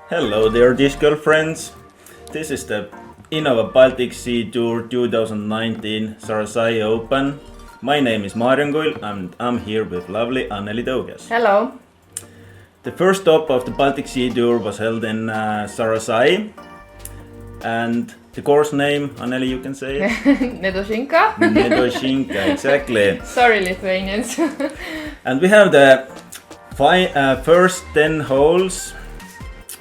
Hello there, disc golf friends. This is the Innova Baltic Tour 2019 Zarasai Open. My name is Marion Kull and I'm here with lovely Anneli Tòugjas. Hello. The first stop of the Baltic Sea Tour was held in Zarasai, and the course name, Anneli, you can say it? Nedoshinka. Nedoshinka, exactly. Sorry, Lithuanians. And we have the first 10 holes.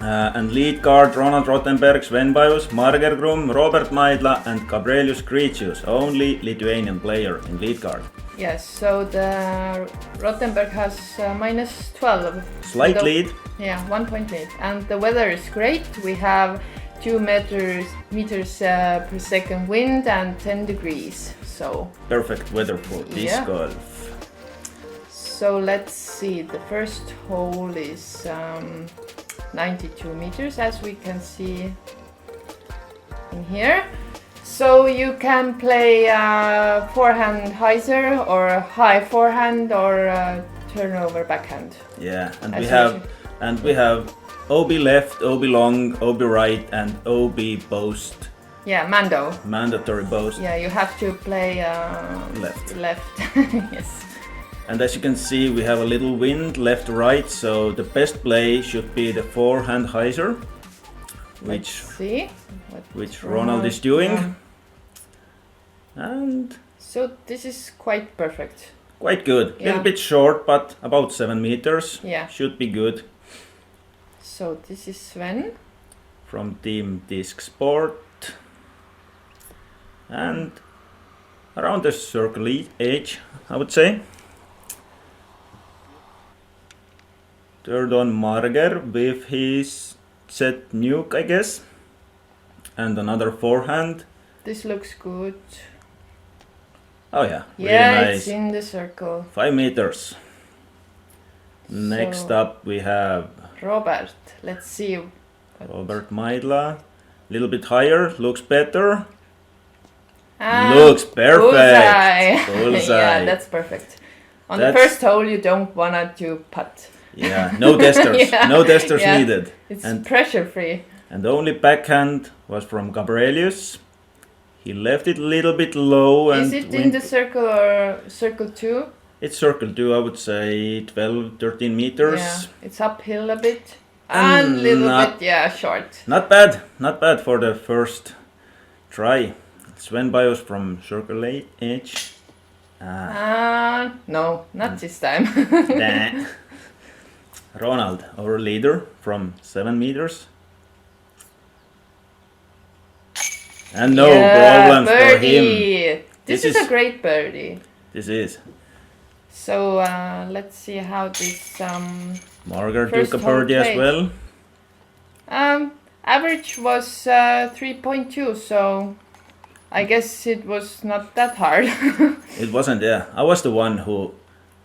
And lead card Ronald Rothenberg, Sven Bajus, Marger Grum, Robert Maidla and Gabrielius Gricius, only Lithuanian player in lead card. Yes, so the Rothenberg has minus 12. Slight lead. Yeah, 1 point lead. And the weather is great. We have 2 meters per second wind and 10 degrees. So perfect weather for disc golf. So let's see. The first hole is 92 meters, as we can see in here. So you can play forehand hyzer or high forehand or turnover backhand. Yeah, and we have OB left, OB long, OB right, and OB post. Yeah, Mando. Mandatory post. Yeah, you have to play left. Yes. And as you can see, we have a little wind left to right, so the best play should be the forehand hyzer, which Ronald is doing. And so this is quite perfect. Quite good. A little bit short, but about 7 meters. Yeah. Should be good. So this is Sven. From Team Disc Sport. And around the circle edge, I would say. Third on Marger with his set nuke, I guess. And another forehand. This looks good. Oh yeah, really nice. It's in the circle. 5 meters. Next up we have Robert. Let's see. Robert Maidla. Little bit higher, looks better. Looks perfect. Bullseye. Yeah, that's perfect. On the first hole you don't wanna do putt. Yeah, no testers. No testers needed. It's pressure free. And the only backhand was from Gabrielius. He left it a little bit low. Is it in the circle or circle 2? It's circle 2, I would say 12, 13 meters. Yeah, it's uphill a bit. And a little bit, short. Not bad for the first try. Sven Bajus from circle 8 edge. No, not this time. Ronald, our leader, from 7 meters. And no problems for him. This is a great birdie. This is. So let's see how this Marger took a birdie as well. Average was 3.2, so I guess it was not that hard. It wasn't, yeah. I was the one who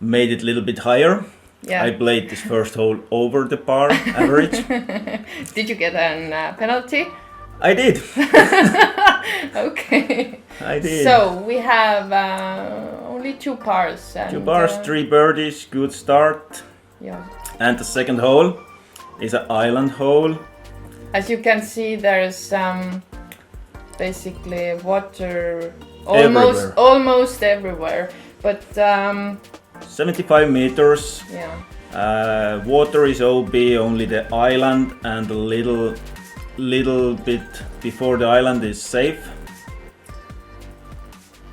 made it a little bit higher. Yeah. I played this first hole over the par average. Did you get a penalty? I did. Okay. I did. So we have only 2 pars. And, 2 pars, 3 birdies, good start. Yeah. And the second hole is an island hole. As you can see, there's basically water almost everywhere. But 75 meters. Yeah. Water is OB, only the island and a little bit before the island is safe.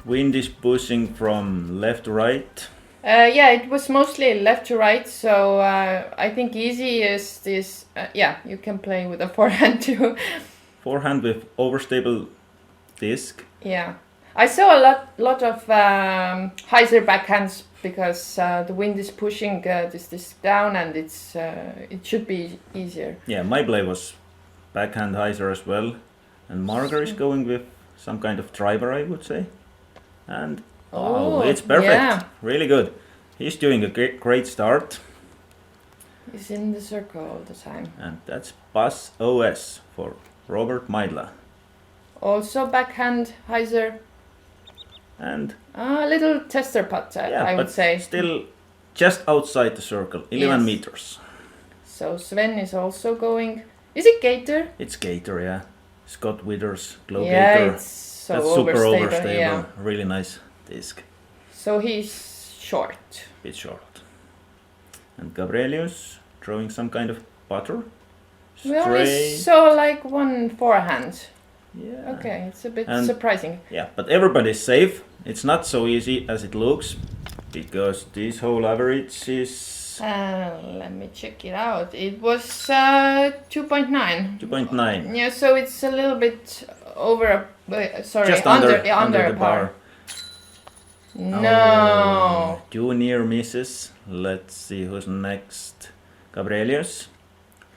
Wind is pushing from left to right. Yeah, it was mostly left to right, so I think easy is this. You can play with a forehand too. Forehand with overstable disc. Yeah, I saw a lot of hyzer backhands because the wind is pushing this disc down, and it should be easier. Yeah, my play was backhand hyzer as well, and Marger is going with some kind of driver, I would say. And it's perfect. Yeah. Really good. He's doing a great start. He's in the circle all the time. And that's Pass OS for Robert Maidla. Also backhand hyzer. And a little tester putt, I would say. Still just outside the circle, 11 meters. So Sven is also going. Is it Gator? It's Gator, yeah. Scott Withers, Glow Yeah, Gator. it's so That's super overstable. overstable. Yeah. Really nice disc. So he's short. Bit short. And Gabrielius throwing some kind of putter. We only saw like one forehand. Yeah. Okay, it's a bit And- surprising. Yeah, but everybody's safe. It's not so easy as it looks because this whole average is Let me check it out. It was 2.9. 2.9. Yeah, so it's a little bit over. Sorry, Just under the par. bar. No. Oh, 2 near misses. Let's see who's next. Gabrielius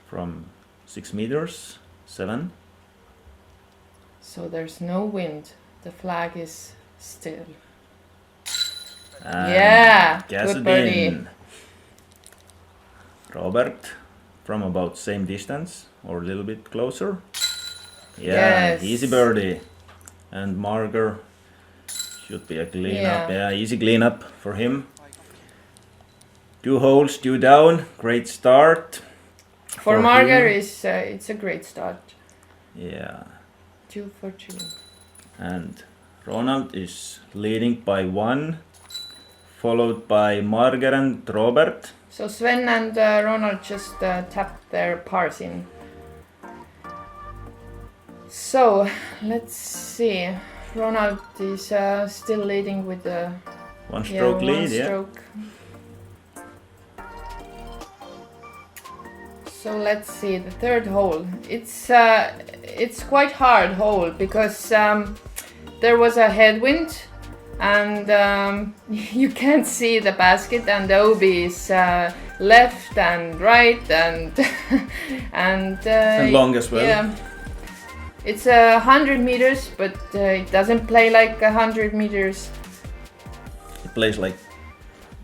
from 6 meters, 7. So there's no wind. The flag is still. And Yeah, gas good it birdie. in. Robert from about same distance or a little bit closer. Yeah, Yes. easy birdie. And Marger should be a cleanup. Yeah. Yeah, easy cleanup for him. 2 holes, 2 down. Great start. For For Marger, him. it's a great start. Yeah. 2 for 2. And Ronald is leading by 1, followed by Marger and Robert. So Sven and Ronald just tapped their pars in. So let's see. Ronald is still leading with the 1 stroke lead, one yeah. stroke. So let's see the third hole. It's quite hard hole because there was a headwind and you can't see the basket and the OB is left and right and And long as well. Yeah. It's 100 meters, but it doesn't play like 100 meters. It plays like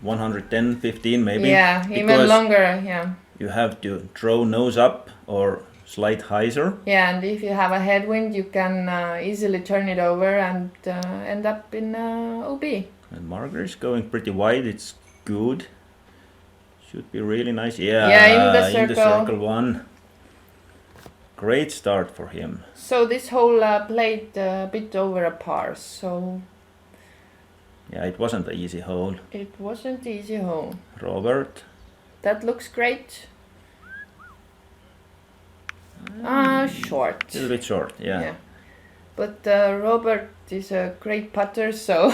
110, 15 maybe. Yeah, even because longer. Yeah. you have to throw nose up or slight hyzer. Yeah, and if you have a headwind, you can easily turn it over and end up in OB. And Marger is going pretty wide. It's good. Should be really nice. Yeah, Yeah, in the circle. circle 1. Great start for him. So this hole played a bit over a par, so Yeah, it wasn't an easy hole. it wasn't easy hole. Robert. That looks great. Short. A little bit short, yeah. Yeah. But Robert is a great putter, so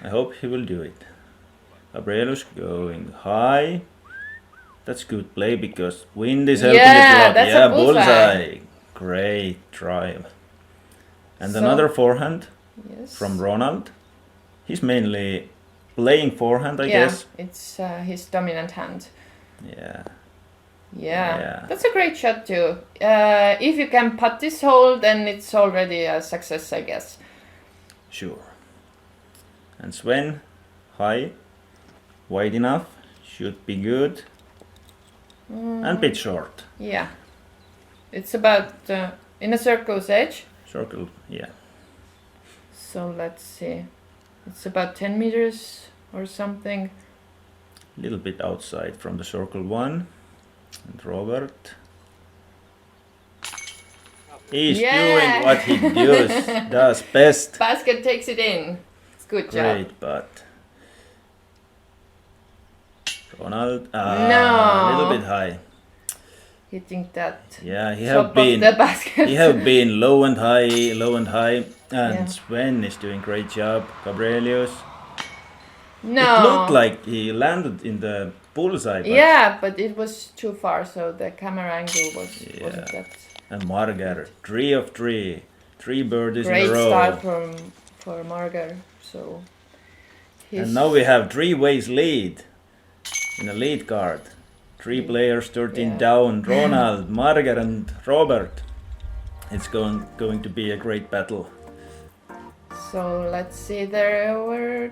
I hope he will do it. Gabrielus going high. That's good play because wind is helping Yeah, it a lot. that's a Yeah, bullseye. Great drive. And So- another forehand yes. from Ronald. He's mainly playing forehand, I yeah, guess. it's his dominant hand. Yeah. Yeah. Yeah. That's a great shot too. If you can putt this hole, then it's already a success, I guess. Sure. And Sven, high, wide enough, should be good. And bit short. Yeah. It's about in a circle's edge. Circle, yeah. So let's see. It's about 10 meters or something. Little bit outside from the circle 1. And Robert. He's Yeah. doing what he does best. Basket takes it in. It's good job. Great, but Ronald, No. a little bit high. Hitting that Yeah, he top have of been the basket. he have been low and high, and Yeah. Sven is doing great job. Gabrielius. No. It looked like he landed in the bullseye. But Yeah, but it was too far, so the camera angle wasn't that And Marger, 3 of 3, 3 birdies great in a row. start for Marger. So And now we have 3 ways lead in a lead card. 3 players, 13 Yeah. down. Ronald, Marger, and Robert. It's going to be a great battle. So let's see, there were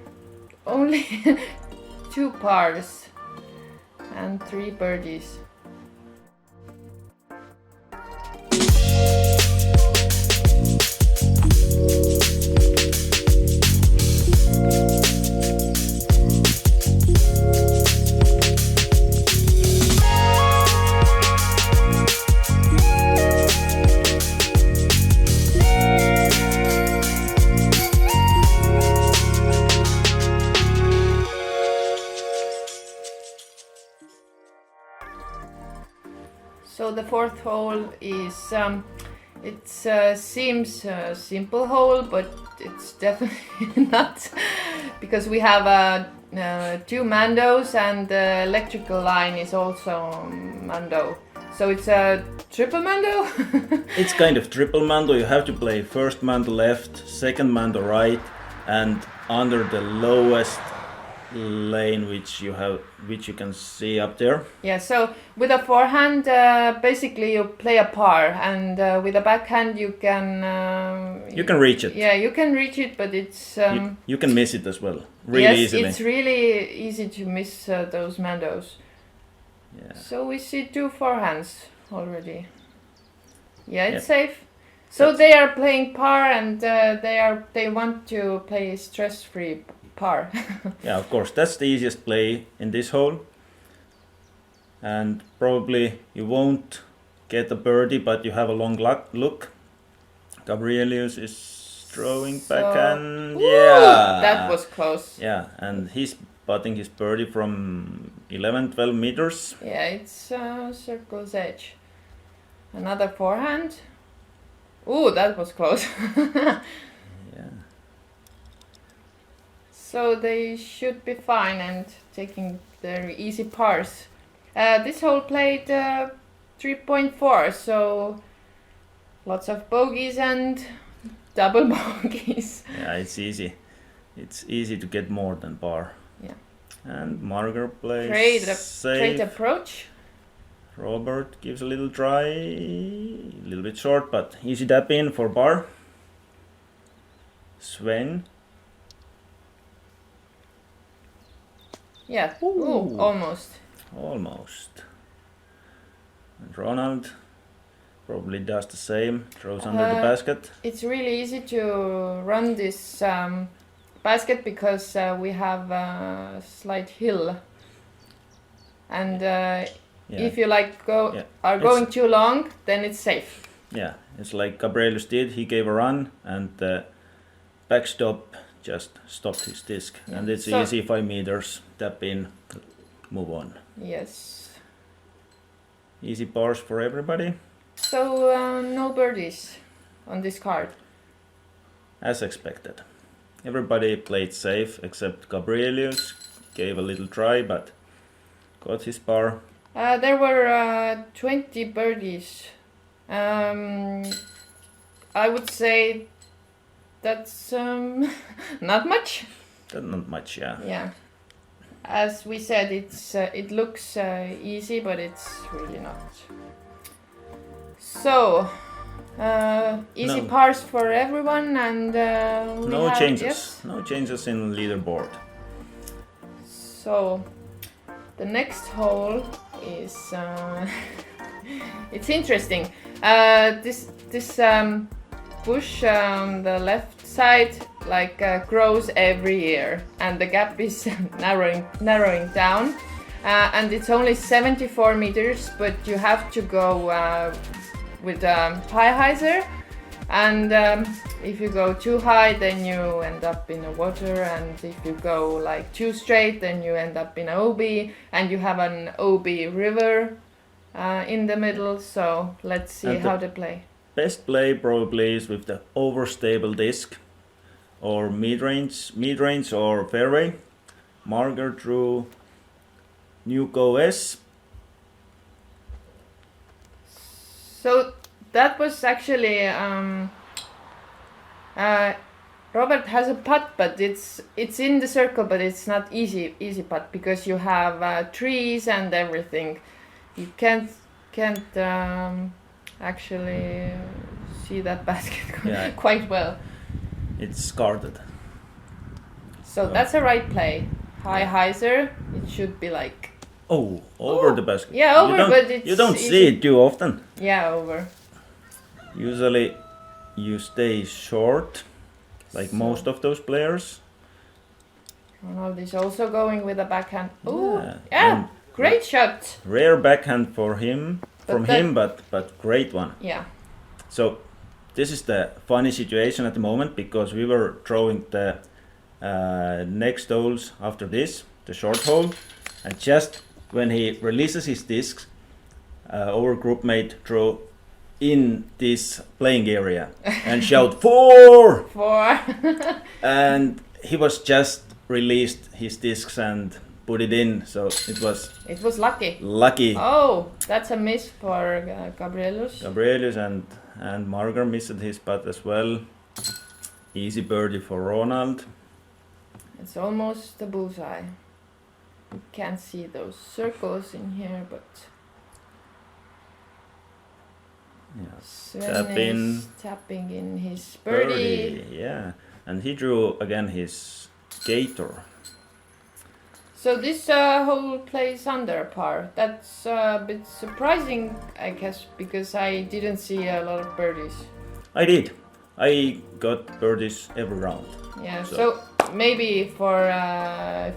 only 2 pars and 3 birdies. So the fourth hole is it seems a simple hole, but it's definitely not, because we have 2 mandos and the electrical line is also mando. So it's a triple mando. It's kind of triple mando. You have to play first mando left, second mando right, and under the lowest lane which you can see up there. Yeah, so with a forehand basically you play a par, and with a backhand you can reach it. Yeah, you can reach it, but it's you can miss it as well, really easily. It's really easy to miss those mandos. Yeah. So we see 2 forehands already. Yeah, it's Yeah. safe. So they are playing par, and they want to play stress-free par. Yeah, of course, that's the easiest play in this hole. And probably you won't get a birdie, but you have a long look. Gabrielius is throwing backhand. Woo, Yeah, that was close. Yeah, and he's putting his birdie from 11-12 meters. Yeah, it's circle's edge. Another forehand. Ooh, that was close. Yeah. So they should be fine and taking their easy pars. This hole played 3.4, so lots of bogeys and double bogeys. Yeah, it's easy. It's easy to get more than par. Yeah. And Marger plays Great safe. approach. Robert gives a little try, a little bit short, but easy tap in for par. Sven. Yeah. Ooh. Ooh, almost. Almost. And Ronald probably does the same, throws under the basket. It's really easy to run this basket because we have a slight hill, and if you going too long, then it's safe. Yeah, it's like Gabrielius did. He gave a run, and the backstop just stopped his disc, and it's easy 5 meters, tap in, move on. Yes. Easy pars for everybody. So no birdies on this card. As expected. Everybody played safe except Gabrielius. Gave a little try, but got his par. There were 20 birdies. I would say that's not much. Not much, yeah. Yeah. As we said, it looks easy, but it's really not. So, easy pars for everyone, and no changes. Yes. No changes in leaderboard. So, the next hole is it's interesting. This bush on the left side grows every year, and the gap is narrowing down, and it's only 74 meters, but you have to go with high hyzer, and if you go too high, then you end up in the water, and if you go too straight, then you end up in an OB, and you have an OB river in the middle. So let's see how they play. Best play probably is with the overstable disc, or mid-range or fairway. Marger drew Nuco S. So that was actually Robert has a putt, but it's in the circle, but it's not easy putt because you have trees and everything. You can't actually see that basket quite well. It's guarded. So that's a right play. High hyzer. It should be over the basket. Yeah, over, but it's you don't easy. see it too often. Yeah, over. Usually you stay short, most of those players. Ronald is also going with a backhand. Oh, Yeah. Great shot. Rare backhand for him, but great one. Yeah. So this is the funny situation at the moment, because we were throwing the next holes after this, the short hole, and just when he releases his discs, our group mate throw in this playing area and shout 4! 4. And he was just released his discs and put it in, so it was lucky. Lucky. Oh, that's a miss for Gabrielius. Gabrielius and Marger missed his putt as well. Easy birdie for Ronald. It's almost a bullseye. You can't see those circles in here, but Sven is tapping in his birdie. Yeah, and he drew again his gator. So this hole plays under par. That's a bit surprising, I guess, because I didn't see a lot of birdies. I did. I got birdies every round. Yeah, so maybe for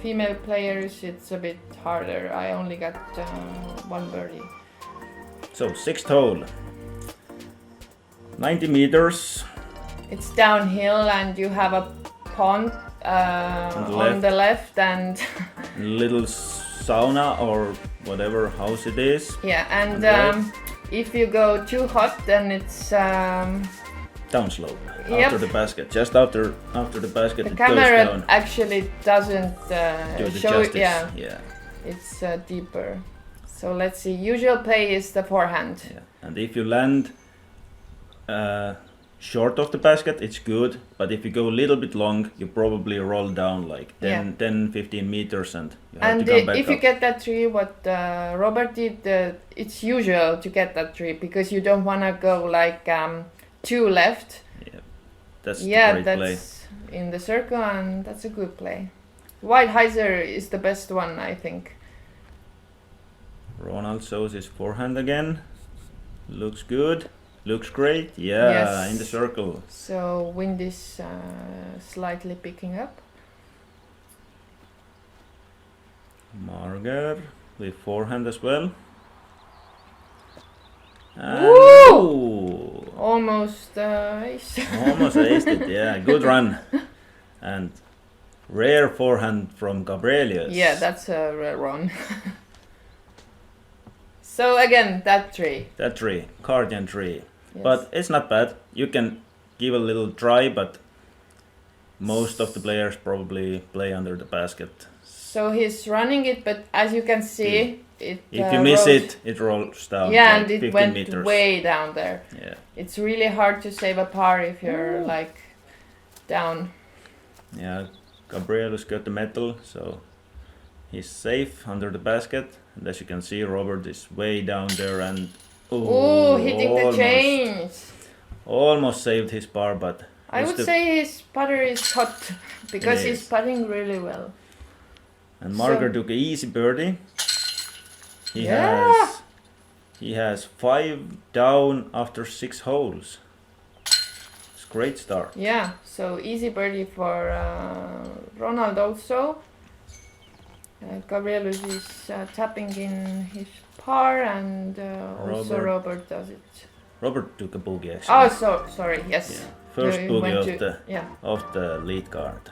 female players it's a bit harder. I only got 1 birdie. So 6th hole. 90 meters. It's downhill and you have a pond on the left and little sauna or whatever house it is. Yeah, and if you go too hot, then it's downslope after the basket. Just after the basket, the it camera goes down. actually doesn't Do the show. justice. Yeah, it's deeper. So let's see. Usual play is the forehand. Yeah, and if you land short of the basket, it's good. But if you go a little bit long, you probably roll down like 10-15 meters, and you have to come back if up. you get that tree, what Robert did, it's usual to get that tree because you don't want to go like 2 left. Yeah, that's the great that's play. In the circle, and that's a good play. Wide hyzer is the best one, I think. Ronald shows his forehand again. Looks good. Looks great. Yeah, Yes. in the circle. So wind is slightly picking up. Marger with forehand as well. And Woo! Almost ace. almost aced it. Yeah, good run. And rare forehand from Gabrielius. Yeah, that's a rare one. So again, that tree. That tree, Cardian tree. Yes. But it's not bad. You can give a little try, but most of the players probably play under the basket. So he's running it, but as you can see, it. If you miss rolls. it rolls down. Yeah, like and it 15 went meters. way down there. Yeah. It's really hard to save a par if you're like down. Yeah, Gabrielius got the metal, so he's safe under the basket. And as you can see, Robert is way down there and Hitting the chains. Almost saved his par, but I would say his putter is hot because It he's is. putting really well. and Marger took an easy birdie. He has 5 down after 6 holes. It's a great start. Yeah, so easy birdie for Ronald also. Gabrielius is tapping in his par, and also Robert does it. Robert took a bogey actually. Oh, sorry, yes. Yeah. First He bogey went of the lead card.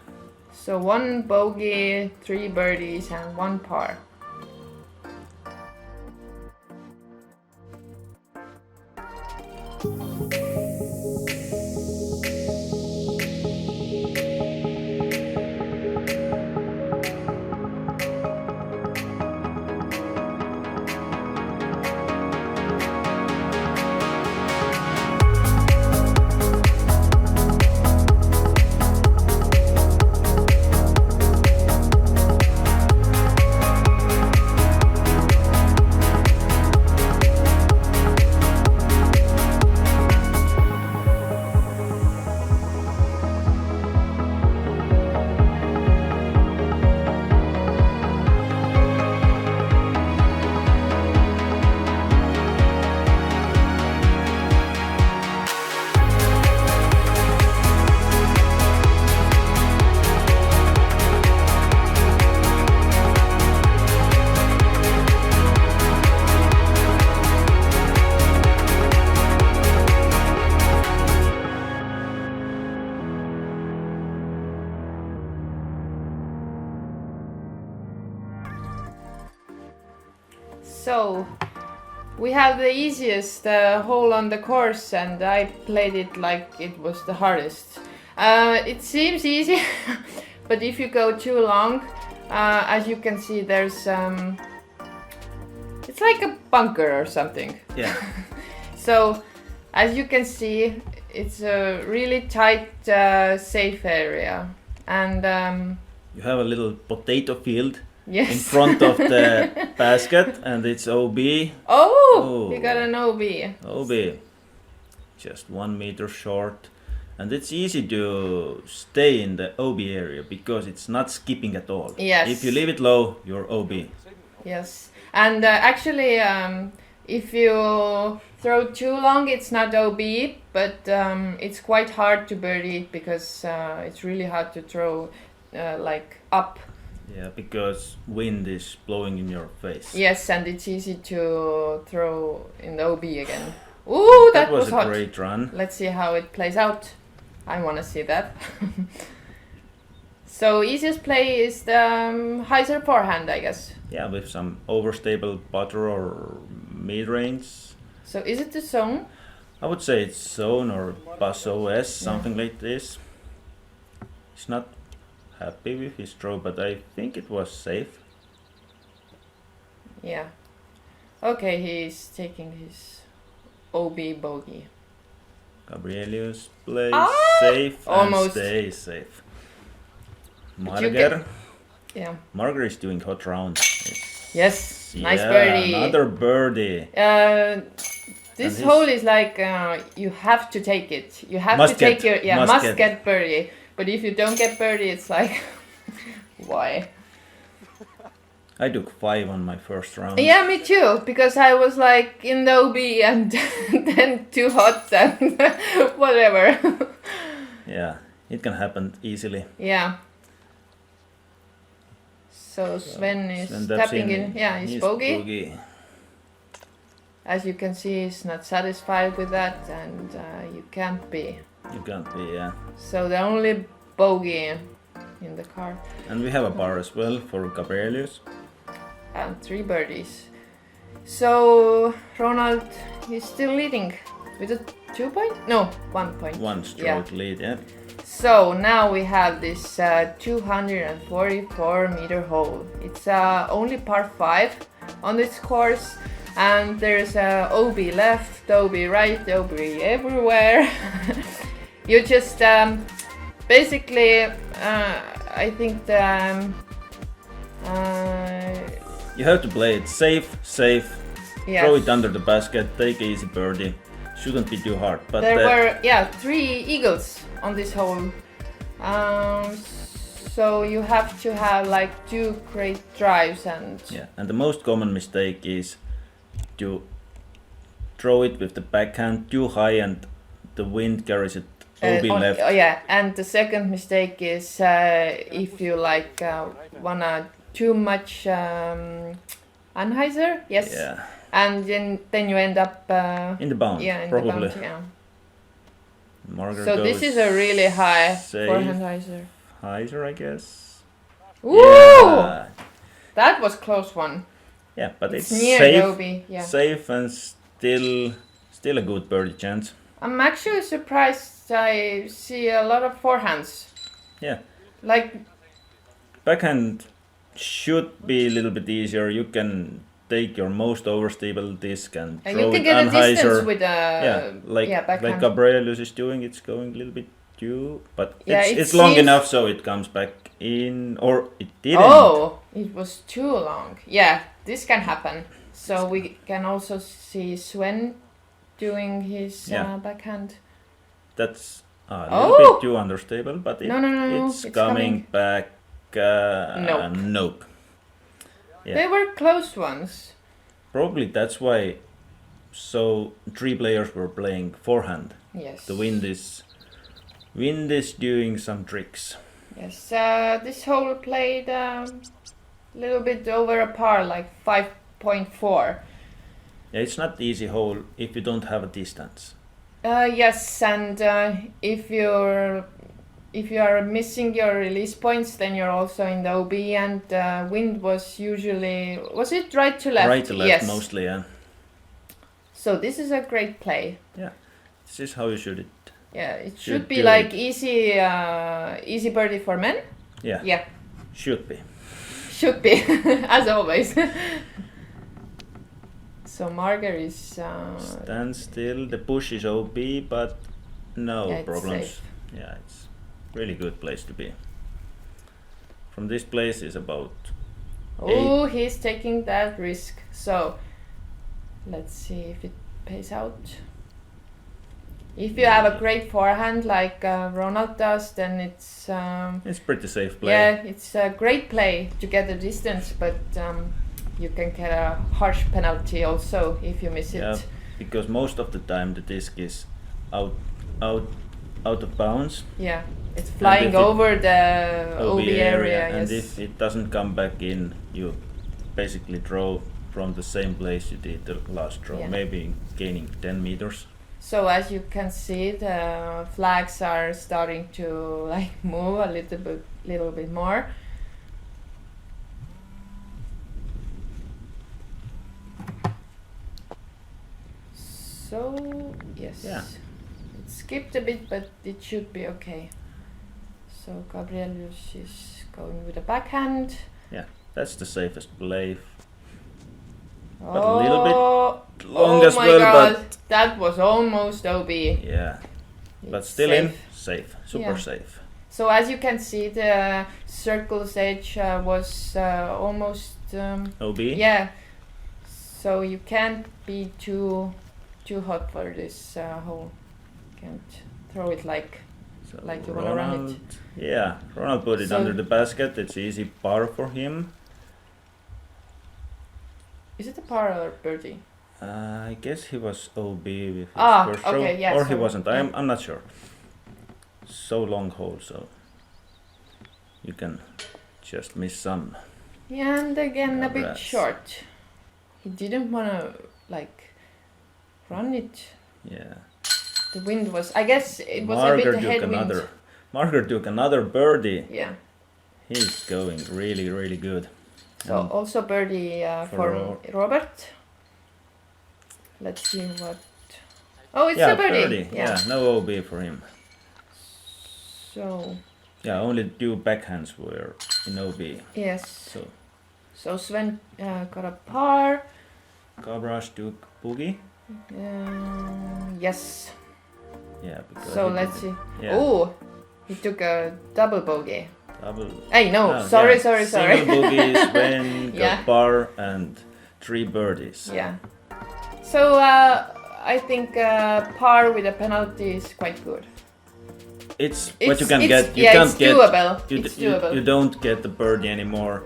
So 1 bogey, 3 birdies, and 1 par. So we have the easiest hole on the course, and I played it like it was the hardest. It seems easy, but if you go too long, as you can see, there's it's like a bunker or something. Yeah. So, as you can see, it's a really tight, safe area, and You have a little potato field yes. in front of the basket, and it's OB. Oh, you got an OB. OB, just 1 meter short, and it's easy to stay in the OB area because it's not skipping at all. Yes. If you leave it low, you're OB. Yes, and actually, if you throw too long, it's not OB, but it's quite hard to birdie it because it's really hard to throw like up. Yeah, because wind is blowing in your face. Yes, and it's easy to throw in the OB again. Ooh, that was a hot. great run. Let's see how it plays out. I want to see that. So easiest play is the hyzer forehand, I guess. Yeah, with some overstable putter or mid-range. So is it the zone? I would say it's zone or bus OS, something like this. He's not happy with his throw, but I think it was safe. Yeah. Okay, he's taking his OB bogey. Gabrielius plays safe almost. and stays safe. But you Marger. Yeah. Marger is doing hot round. Yes. Nice Yeah, birdie. another birdie. This And hole is like you have to take it. You have Must to take get. your Must get birdie. But if you don't get birdie, it's like why? I took 5 on my first round. Yeah, me too. Because I was like in the OB and then too hot and whatever. Yeah, it can happen easily. Yeah. So Sven is Sven taps tapping in. Yeah, he's bogey. As you can see, he's not satisfied with that, and you can't be. You can't be, yeah. So the only bogey in the card. And we have a par as well for Gabrielius. And 3 birdies. So Ronald is still leading with a 2 point? No, 1 point. 1 stroke lead, yeah. So now we have this 244 meter hole. It's only par 5 on this course, and there's OB left, OB right, OB everywhere. You just basically, I think you have to play it safe, yes. throw it under the basket, take easy birdie. Shouldn't be too hard. But there were 3 eagles on this hole. So you have to have like 2 great drives and... Yeah, and the most common mistake is to throw it with the backhand too high and the wind carries it OB left. Oh yeah, and the second mistake is if you like wanna too much anhyzer, yes. Yeah. And then you end up in the bound, yeah, in probably. the bound, yeah. Margaret So this is a really high safe. forehand hyzer. Hyzer, I guess. Ooh! Yeah. That was close one. Yeah, but it's near safe, OB, yeah. safe and still a good birdie chance. I'm actually surprised I see a lot of forehands. Yeah. Like Backhand should be a little bit easier. You can take your most overstable disc and throw you can it get a distance unhyzer. with a like backhand. Gabrielius is doing. It's going a little bit too, but Yeah, it's long seems- enough so it comes back in, or it didn't. Oh, it was too long. Yeah, this can happen. So we can also see Sven doing his Yeah. backhand. That's a little Oh! bit too understable, but No, it's coming back. Nope. Nope. Yeah. They were close ones. Probably that's why. So 3 players were playing forehand. Yes. The wind is doing some tricks. Yes. This hole played a little bit over a par, like 5.4. Yeah, it's not easy hole if you don't have a distance. Yes, and if you are missing your release points, then you're also in the OB, and wind was usually, was it right to left? Right to left Yes. mostly, yeah. So this is a great play. Yeah, this is how you should it. Yeah, it Should should be do like it. easy birdie for men. Yeah, Yeah, should be. should be as always. So Marger is Stand still. The push is OB, but no Yeah, it's problems. safe. Yeah, it's really good place to be. From this place is about oh, he's taking that risk. So let's see if it pays out. If you have a great forehand like Ronald does, then it's pretty safe play. yeah, it's a great play to get the distance, but you can get a harsh penalty also if you miss Yeah, it. because most of the time the disc is out of bounds. Yeah, it's flying if it- over the OB area. and Yes. if it doesn't come back in, you basically draw from the same place you did the last draw, Yeah. maybe gaining 10 meters. So as you can see, the flags are starting to like move a little bit more. So yes, Yeah. it skipped a bit, but it should be okay. So Gabrielius is going with a backhand. That's the safest play. But a little bit long oh as my well, God, but that was almost OB. yeah, but It's still safe. safe, super Yeah. safe. So as you can see, the circle's edge was almost OB. yeah. So you can't be too hot for this hole. Can't throw it like So like you wanna run it. Yeah, Ronald put it So- under the basket. It's easy par for him. Is it a par or birdie? I guess he was OB with his Ah, first okay, show, yeah, or he so- wasn't. yeah. I'm not sure. So long hole, so you can just miss some. Yeah, and again a bit Congrats. short. He didn't wanna like run it. Yeah. The wind was. I guess it was a Marger bit took headwind. Marger took another birdie. Yeah. He's going really, really good. So And also birdie for for Robert. Let's see what. Oh, it's yeah, a birdie. Yeah, no OB for him. So Yeah, only 2 backhands were in OB. yes. So So Sven got a par. Gabrash took boogie. Yes. Yeah, because So he let's did- see. Yeah, Oh, he took a double bogey. double. Hey, no, Ah, sorry, yeah, sorry, sorry. Single boogies, Sven Yeah. got par and 3 birdies. Yeah. So I think par with a penalty is quite good. It's what you can it's- get. You yeah, can't it's get. doable. You, It's you- doable. you don't get the birdie anymore.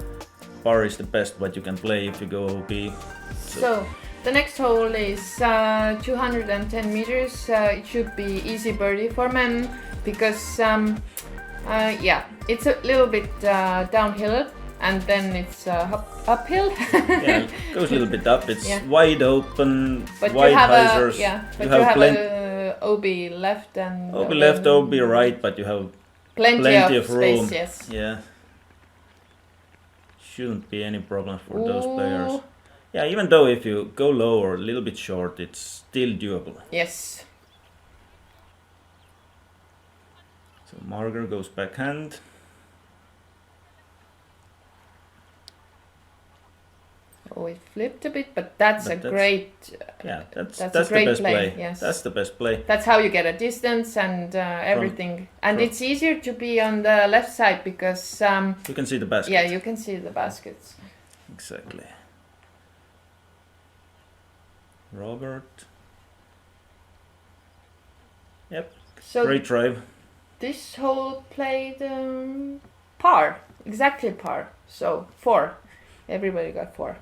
Par is the best what you can play if you go OB. So the next hole is 210 meters. It should be easy birdie for men because yeah, it's a little bit downhill and then it's uphill. Yeah, it goes a little bit up. It's Yeah. wide open, But wide you have hyzers. a yeah, but you have a OB left and OB left, OB right, but you have plenty of room. space. Yes. Yeah. Shouldn't be any problem for those players. Ooh. Yeah, even though if you go low or a little bit short, it's still doable. Yes. So Marger goes backhand. Oh, it flipped a bit, but that's a great. Yeah, that's a the great best play. Yes. That's the best play. That's how you get a distance and everything. And from- it's easier to be on the left side because You can see the basket. yeah, you can see the baskets. Exactly. Robert. Yep. So Great drive. this hole played par, exactly par. So 4. Everybody got 4.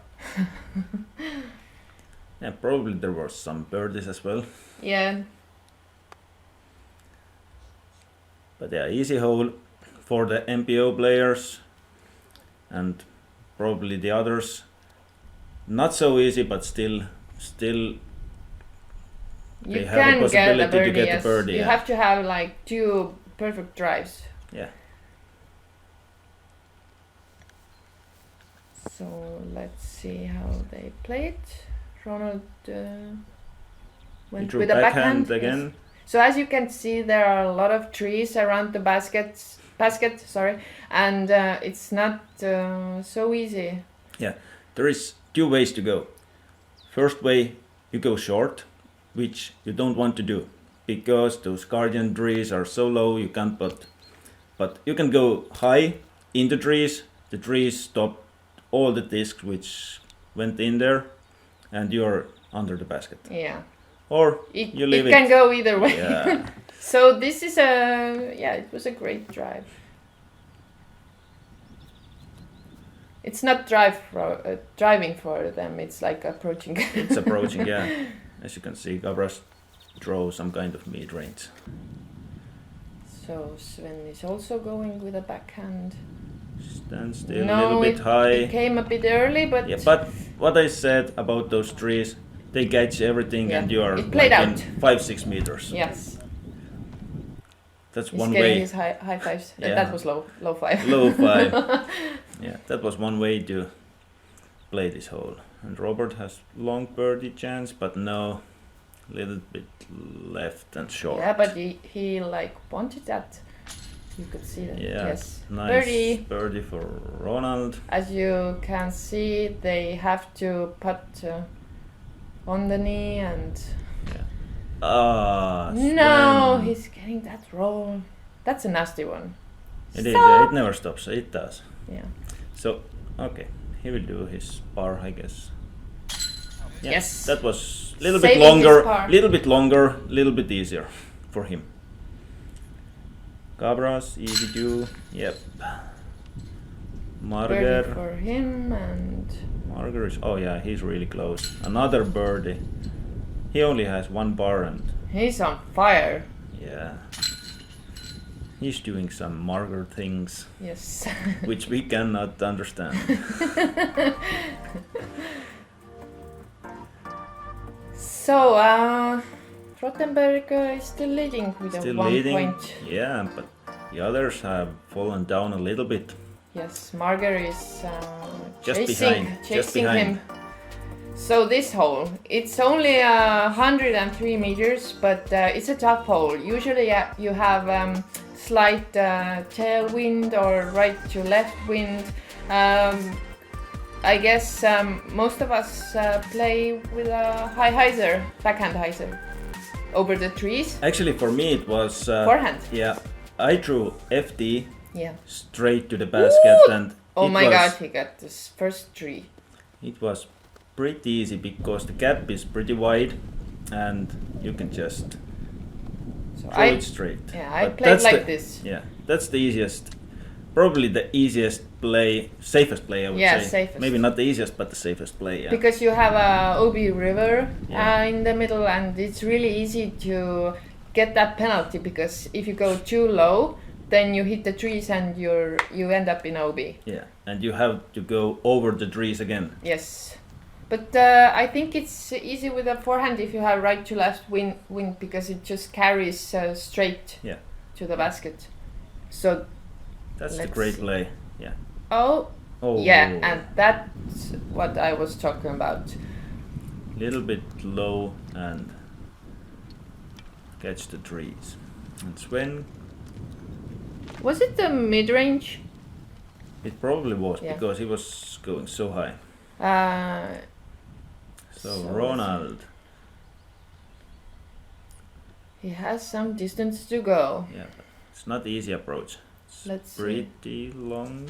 Yeah, probably there were some birdies as well. Yeah. But yeah, easy hole for the MPO players and probably the others. Not so easy, but still You They have a can get a possibility to birdie. get a Yes. birdie, You yeah. have to have like 2 perfect drives. Yeah. So let's see how they played. Ronald Went drew with a backhand backhand again. yes. So as you can see, there are a lot of trees around the basket, and it's not so easy. Yeah, there is two ways to go. First way, you go short, which you don't want to do, because those guardian trees are so low you can't put. But you can go high in the trees. The trees stop all the discs which went in there, and you're under the basket. Yeah. Or It you leave it. can go either way. Yeah. So this is it was a great drive. It's not driving for them, it's like approaching. It's approaching, yeah. As you can see, Gabras draw some kind of mid-range. So Sven is also going with a backhand. Stand still, a little bit high. It came a bit early, but... Yeah, but what I said about those trees, they catch everything and you are it played like out. in 5-6 meters. Yes. That's He's one getting way. his high fives. Yeah. That was low 5. Low 5. Yeah, that was one way to play this hole. And Robert has long birdie chance, but no, little bit left and short. Yeah, but he like wanted that. You could see that. Yeah, Yes. nice birdie for Ronald. As you can see, they have to putt on the knee and... Ah, no, Sven. he's getting that roll. That's a nasty one. It is, yeah, it never stops, it does. Yeah. So, okay, he will do his par, I guess. Yeah, Yes. that was a little Saving bit longer, his par. little bit easier for him. Cabras, easy do, yep. Birdie Marger, for him and... Marger is, oh yeah, he's really close. Another birdie. He only has one bar and He's on fire. yeah. He's doing some Marger things Yes. which we cannot understand. So, Rothenberg is still leading with Still a 1 leading, point. yeah, but the others have fallen down a little bit. Yes, Marger is Just chasing behind. him. So this hole, it's only 103 meters, but it's a tough hole. Usually you have slight tailwind or right to left wind. I guess most of us play with a high hyzer, backhand hyzer, over the trees. Actually, for me it was Forehand. Yeah, I drew FD Yeah. straight to the basket, Ooh! and Oh it my was, god, he got this first tree. It was pretty easy because the gap is pretty wide, and you can just So throw it straight. Yeah, I But played that's like the- this. Yeah, that's the easiest, probably the easiest play, safest play I would Yeah, say. safest. Maybe not the easiest, but the safest play. Yeah. Because you have a OB river Yeah. in the middle, and it's really easy to get that penalty, because if you go too low, then you hit the trees and you end up in OB. Yeah, and you have to go over the trees again. Yes. But I think it's easy with a forehand if you have right to left wind, because it just carries straight Yeah. to the basket. So, That's the Let's great see. play. Yeah. oh, Oh. yeah, and that's what I was talking about. Little bit low and catch the trees. And Sven, Was it the mid-range? it probably was Yeah. because he was going so high. So So- Ronald, He has some distance to go. yeah, but it's not easy approach. It's Let's see. pretty long.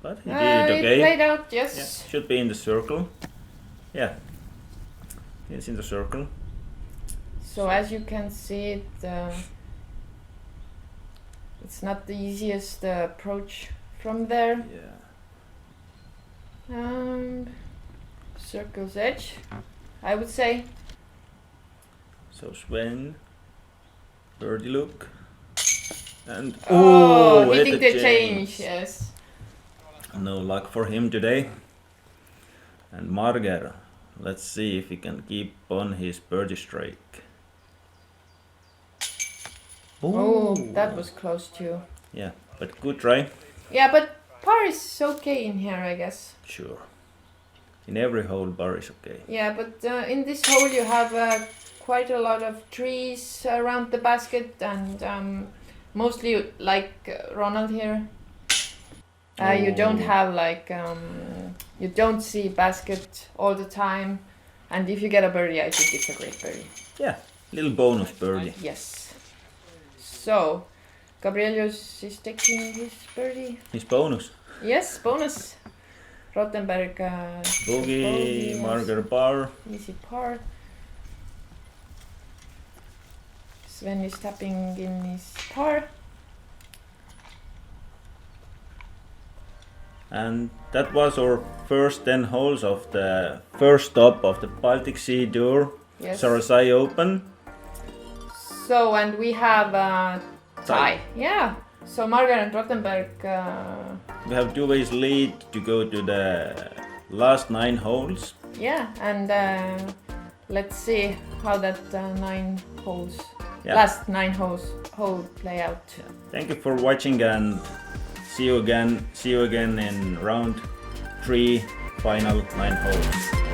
But he did It it okay. played out, Yeah, yes. should be in the circle. Yeah, he's in the circle. So as you can see, it's not the easiest approach from there. Yeah. Circle's edge, I would say. So Sven, birdie look, and Oh, hit hitting the change, yes. No luck for him today. And Marger, let's see if he can keep on his birdie streak. Oh, that was close too. Yeah, but good try. Yeah, but par is okay in here, I guess. Sure. In every hole, bar is okay. Yeah, but in this hole you have quite a lot of trees around the basket, and mostly like Ronald here. You don't have like you don't see basket all the time, and if you get a birdie, I think it's a great birdie. Yeah, little bonus birdie. Yes. So, Gabrielius is taking his birdie. His bonus. Yes, bonus. Rottenberg. Bogey, yes. Marger bar. Easy par. Sven is tapping in his par. And that was our first 10 holes of the first stop of the Baltic Sea Tour, Yes. Zarasai Open. So, and we have a tie. Tie. Yeah. So Marger and Rottenberg. We have 2 ways lead to go to the last 9 holes. Yeah, and let's see how that 9 holes, Yeah. last 9 hole play out. Thank you for watching and see you again in round 3, final 9 holes.